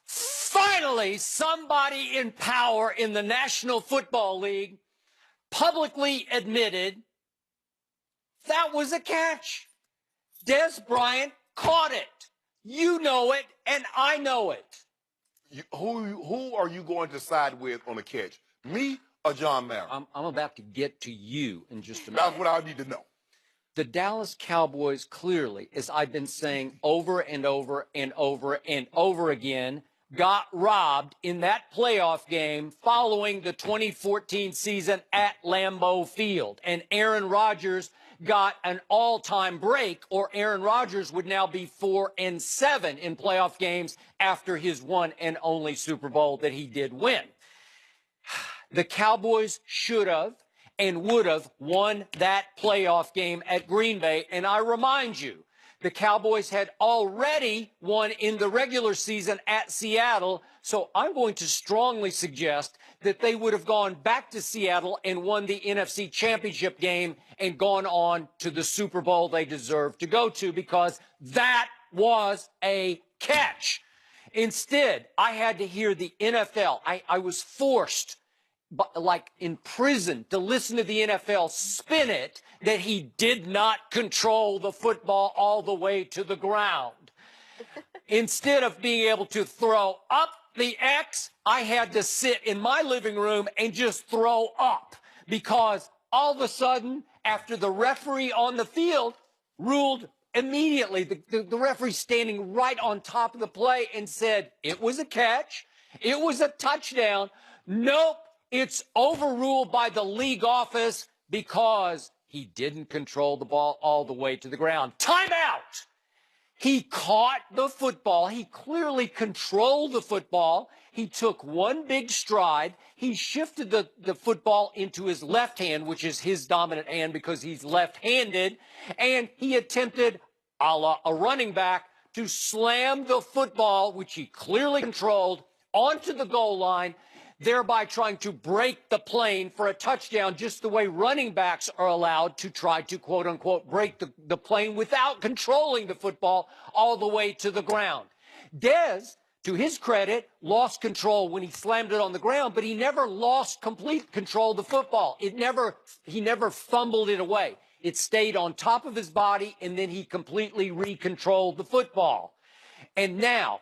Finally, somebody in power in the National Football League publicly admitted that was a catch. Des Bryant caught it. You know it, and I know it. Who are you going to side with on the catch? Me or John Mara? I'm about to get to you in just a minute. That's what I need to know. The Dallas Cowboys clearly, as I've been saying over and over and over and over again, got robbed in that playoff game following the 2014 season at Lambeau Field. And Aaron Rodgers got an all-time break, or Aaron Rodgers would now be 4-7 in playoff games after his one and only Super Bowl that he did win. The Cowboys should have and would have won that playoff game at Green Bay. And I remind you, the Cowboys had already won in the regular season at Seattle. So I'm going to strongly suggest that they would have gone back to Seattle and won the NFC Championship game and gone on to the Super Bowl they deserved to go to, because that was a catch. Instead, I had to hear the NFL. I was forced, like in prison, to listen to the NFL spin it that he did not control the football all the way to the ground. Instead of being able to throw up the X, I had to sit in my living room and just throw up, because all of a sudden, after the referee on the field ruled immediately, the referee standing right on top of the play and said, it was a catch, it was a touchdown. Nope. It's overruled by the league office because he didn't control the ball all the way to the ground. Timeout! He caught the football. He clearly controlled the football. He took one big stride. He shifted the football into his left hand, which is his dominant hand because he's left-handed, and he attempted, a la a running back, to slam the football, which he clearly controlled, onto the goal line, thereby trying to break the plane for a touchdown, just the way running backs are allowed to try to, quote-unquote, break the plane without controlling the football all the way to the ground. Dez, to his credit, lost control when he slammed it on the ground, but he never lost complete control of the football. He never fumbled it away. It stayed on top of his body, and then he completely re-controlled the football. And now,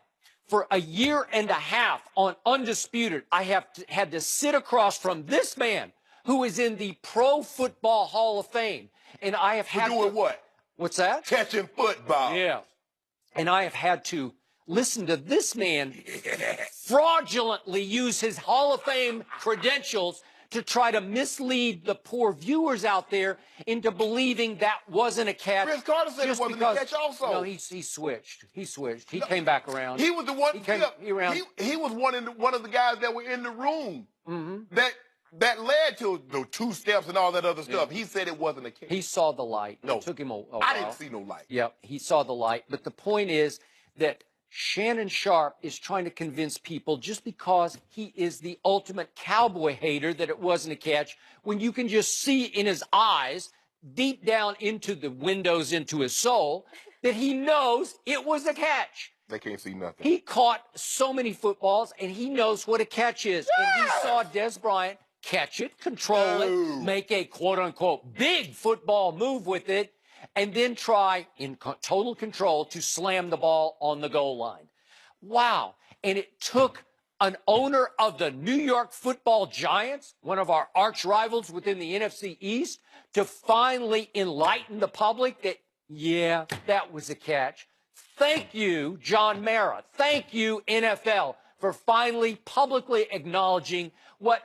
for a year and a half on Undisputed, I have had to sit across from this man who is in the Pro Football Hall of Fame. And I have had doing what? What's that? Catching football. Yeah. And I have had to listen to this man fraudulently use his Hall of Fame credentials to try to mislead the poor viewers out there into believing that wasn't a catch. Chris Carter said it wasn't a catch also. No, he switched. He switched. He came back around. He was the one. He was one of the guys that were in the room that led to the two steps and all that other stuff. He said it wasn't a catch. He saw the light. No. It took him a while. I didn't see no light. Yep, he saw the light. But the point is that Shannon Sharpe is trying to convince people just because he is the ultimate Cowboy hater that it wasn't a catch, when you can just see in his eyes, deep down into the windows into his soul, that he knows it was a catch. They can't see nothing. He caught so many footballs, and he knows what a catch is. And he saw Des Bryant catch it, control it, make a quote-unquote big football move with it, and then try, in total control, to slam the ball on the goal line. Wow. And it took an owner of the New York Football Giants, one of our arch rivals within the NFC East, to finally enlighten the public that, yeah, that was a catch. Thank you, John Mara. Thank you, NFL, for finally publicly acknowledging what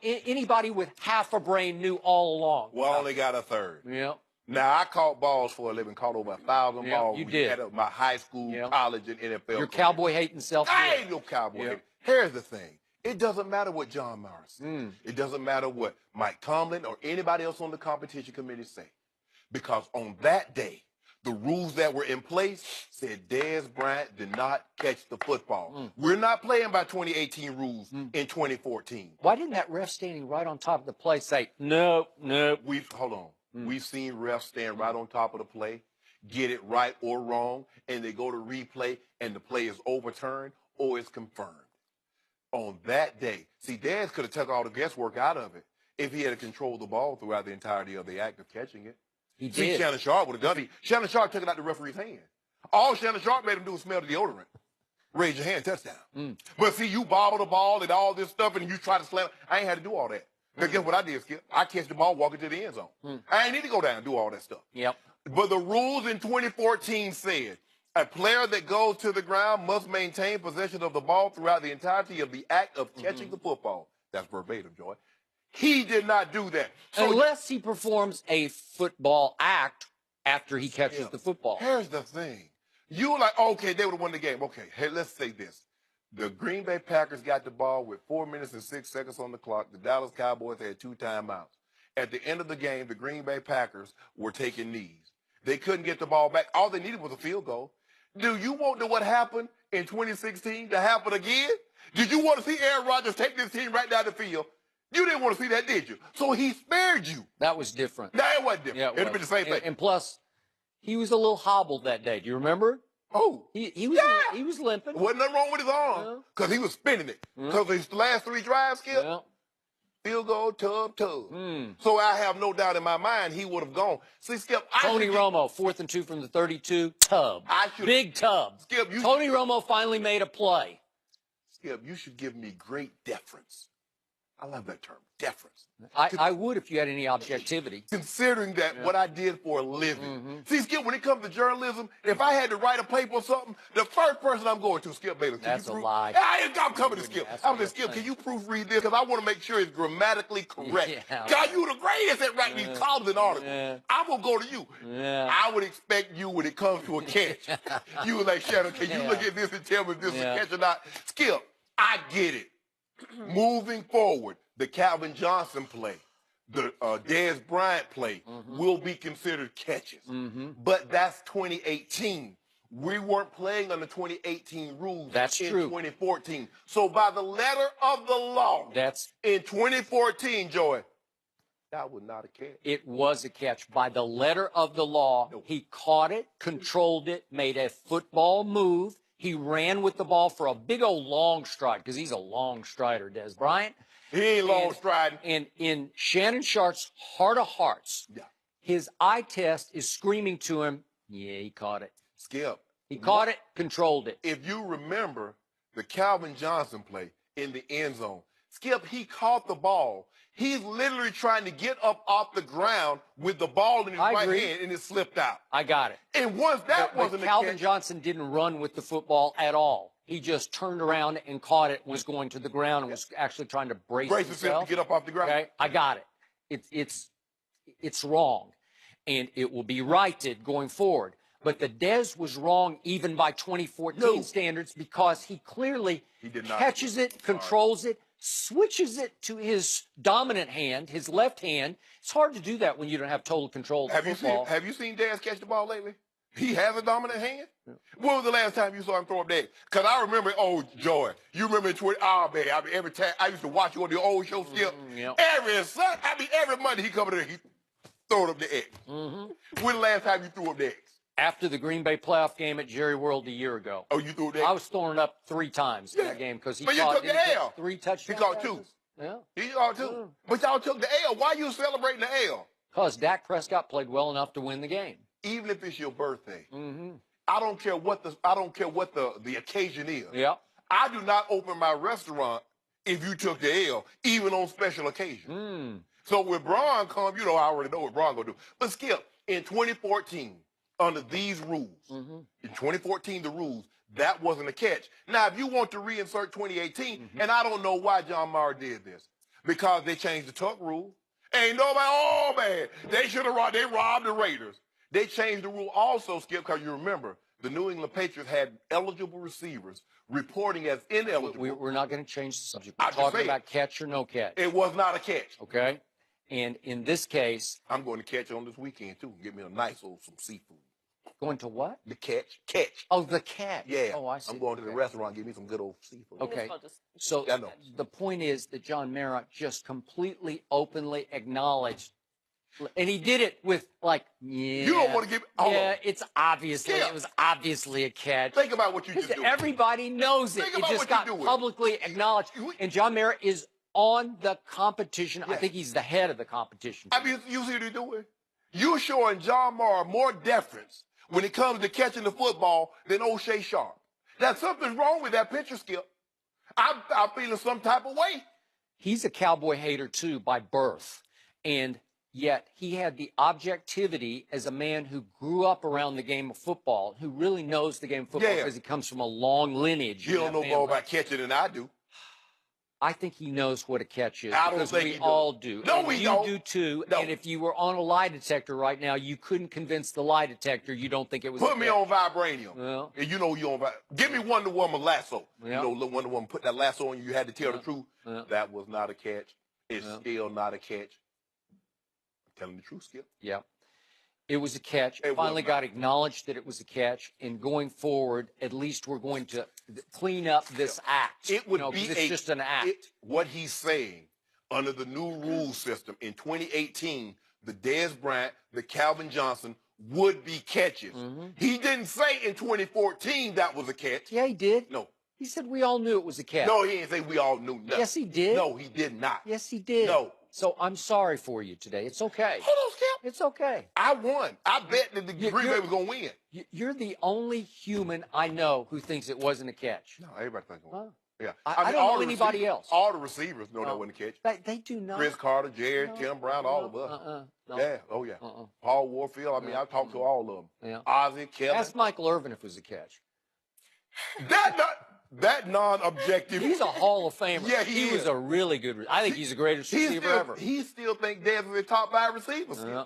anybody with half a brain knew all along. Well, I only got a third. Yeah. Now, I caught balls for a living, caught over 1,000 balls. You did. At my high school, college, and NFL. Your career. cowboy hating self. I ain't no cowboy hater. Here's the thing. It doesn't matter what John Mara says. It doesn't matter what Mike Tomlin or anybody else on the competition committee say. Because on that day, the rules that were in place said Des Bryant did not catch the football. We're not playing by 2018 rules in 2014. Why didn't that ref standing right on top of the play say, no? Hold on. We've seen refs stand right on top of the play. get it right or wrong, and they go to replay and the play is overturned or it's confirmed. On that day, see, Dez could have took all the guesswork out of it if he had controlled the ball throughout the entirety of the act of catching it. He See, did. Shannon Sharp would have done it. Shannon Sharp took it out the referee's hand. All Shannon Sharp made him do was smell the deodorant. Raise your hand, touchdown. But see, you bobble the ball and all this stuff, and you try to slam it. I ain't had to do all that. Because guess what I did, Skip? I catch the ball walking to the end zone. I ain't need to go down and do all that stuff. Yep. But the rules in 2014 said a player that goes to the ground must maintain possession of the ball throughout the entirety of the act of catching the football. That's verbatim, Joy. He did not do that. So unless he performs a football act after he catches the football. Here's the thing. You were like, okay, they would have won the game. Okay, hey, let's say this. The Green Bay Packers got the ball with 4 minutes and 6 seconds on the clock. The Dallas Cowboys had 2 timeouts. At the end of the game, the Green Bay Packers were taking knees. They couldn't get the ball back. All they needed was a field goal. Do you want to what happened in 2016 to happen again? Did you want to see Aaron Rodgers take this team right down the field? You didn't want to see that, did you? So he spared you. That was different. No, it wasn't different. Yeah, It would have been the same thing. And plus, he was a little hobbled that day. Do you remember? Oh, He was limping. wasn't nothing wrong with his arm because he was spinning it. Because his last 3 drives, Skip, field goal, tub. So I have no doubt in my mind he would have gone. See, Skip, Tony Romo, 4th and 2 from the 32, tub. Big tub. Skip, Tony Romo finally made a play. Skip, you should give me great deference. I love that term, deference. I would if you had any objectivity. Considering that what I did for a living. See, Skip, when it comes to journalism, if I had to write a paper or something, the first person I'm going to, Skip Bayless. That's a lie. I'm coming to Skip. I'm going to Skip, can you proofread this? Because I want to make sure it's grammatically correct. God, you the greatest at writing these columns and articles. I'm going to go to you. I would expect you when it comes to a catch. You were like, Shannon, can you look at this and tell me if this is a catch or not? Skip, I get it. Moving forward, the Calvin Johnson play, the Dez Bryant play will be considered catches. But that's 2018. We weren't playing under 2018 rules in 2014. So by the letter of the law, in 2014, Joey, that was not a catch. It was a catch. By the letter of the law, he caught it, controlled it, made a football move. He ran with the ball for a big old long stride, because he's a long strider, Dez Bryant. He ain't long striding. And in Shannon Sharp's heart of hearts, his eye test is screaming to him, yeah, he caught it. Skip. He caught it, controlled it. If you remember the Calvin Johnson play in the end zone, Skip, he caught the ball. He's literally trying to get up off the ground with the ball in his right hand, and it slipped out. I got it. And once that wasn't the catch, Calvin Johnson didn't run with the football at all. He just turned around and caught it, was going to the ground, and was actually trying to brace himself to get up off the ground. Okay, I got it. It's wrong, and it will be righted going forward. But the Dez was wrong even by 2014 standards, because he clearly catches it, controls it, switches it to his dominant hand, his left hand. It's hard to do that when you don't have total control of the football. Have you seen Dez catch the ball lately? He has a dominant hand? When was the last time you saw him throw up that? Because I remember, Joy, you remember in 20, man, I mean, every time I used to watch you on the old show, Skip. Every Monday he come in there, he throw up the X. When the last time you threw up the X? After the Green Bay playoff game at Jerry World a year ago. Oh, you threw that? I was throwing it up 3 times in that game because he caught 3 touchdowns. He caught 2. Yeah. He caught 2. But y'all took the L. Why you celebrating the L? Because Dak Prescott played well enough to win the game. Even if it's your birthday. I don't care what the occasion is. Yeah. I do not open my restaurant if you took the L, even on special occasions. So when Braun come, I already know what Braun gonna do. But Skip, in 2014, under these rules, in 2014, the rules, that wasn't a catch. Now, if you want to reinsert 2018, and I don't know why John Mara did this, because they changed the tuck rule. Ain't nobody, they robbed the Raiders. They changed the rule also, Skip, because you remember, the New England Patriots had eligible receivers reporting as ineligible. We're not going to change the subject. We're talking about catch or no catch. It was not a catch. Okay? And in this case, I'm going to catch on this weekend, too. Get me a nice old some seafood. Going to what? The catch. Catch. Oh, the catch. Yeah. Oh, I see. I'm going to the restaurant, get me some good old seafood. Okay. So the point is that John Mara just completely, openly acknowledged And he did it with like, yeah. You don't want to give. Hold Yeah, on. it's obviously, Skip. it was obviously a catch. Think about what you just Because do. everybody knows it. Think It about just what you got doing. publicly acknowledged. And John Mara is on the competition. Yeah. I think he's the head of the competition. I mean, you see what you're doing? You're showing John Mara more deference when it comes to catching the football than O'Shea Sharp. Now, something's wrong with that picture, Skip. I'm feeling some type of way. He's a Cowboy hater, too, by birth. And yet he had the objectivity as a man who grew up around the game of football, who really knows the game of football because he comes from a long lineage. You don't know more about catching than I do. I think he knows what a catch is. I don't because think we he does. all do. No, and we you don't. do too. No. And if you were on a lie detector right now, you couldn't convince the lie detector you don't think it was. Put me on vibranium. Well, And you know you on. Give me Wonder Woman lasso. Yeah. You know, Wonder Woman put that lasso on you. You had to tell the truth. Yeah. That was not a catch. It's still not a catch. I'm telling the truth, Skip. Yeah. It was a catch. It Finally was got acknowledged that it was a catch. And going forward, at least we're going to clean up this act. It would be be just an act. What he's saying under the new rule system in 2018, the Dez Bryant, the Calvin Johnson would be catches. He didn't say in 2014 that was a catch. Yeah, he did. No. He said we all knew it was a catch. No, he didn't say we all knew nothing. Yes, he did. No, he did not. Yes, he did. No. So I'm sorry for you today. It's okay. Hold on, Skip. It's okay. I won. I bet that the Green Bay was going to win. You're the only human I know who thinks it wasn't a catch. No, everybody thinks it was. Huh? Yeah. I don't know anybody else. All the receivers know that wasn't a catch. They do not. Chris Carter, Jared, Tim Brown, all of us. No. Yeah. Oh, yeah. Paul Warfield. I mean, I talked to all of them. Yeah. Ozzie, Kevin. Ask Michael Irvin if it was a catch. That non-objective. He's a Hall of Famer. Yeah, he was a really good. I think he's the greatest receiver ever. He still thinks Dez is the top 5 receivers. Yeah.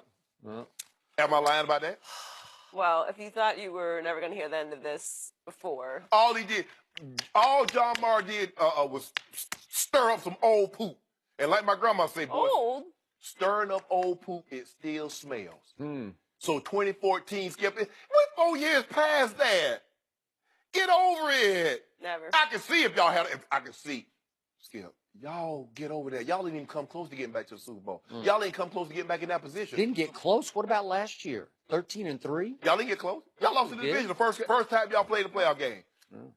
Am I lying about that? Well, if you thought you were never going to hear the end of this before. All John Mara did was stir up some old poop. And like my grandma said, boy, stirring up old poop, it still smells. So 2014, Skip, we're 4 years past that. Get over it. Never. I can see if y'all had it. I can see. Skip, y'all get over there. Y'all didn't even come close to getting back to the Super Bowl. Y'all didn't come close to getting back in that position. Didn't get close. What about last year? 13-3. Y'all didn't get close. Y'all lost in the division the first time y'all played a playoff game.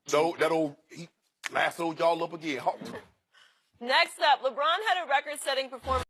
So that he lassoed y'all up again. Next up, LeBron had a record-setting performance.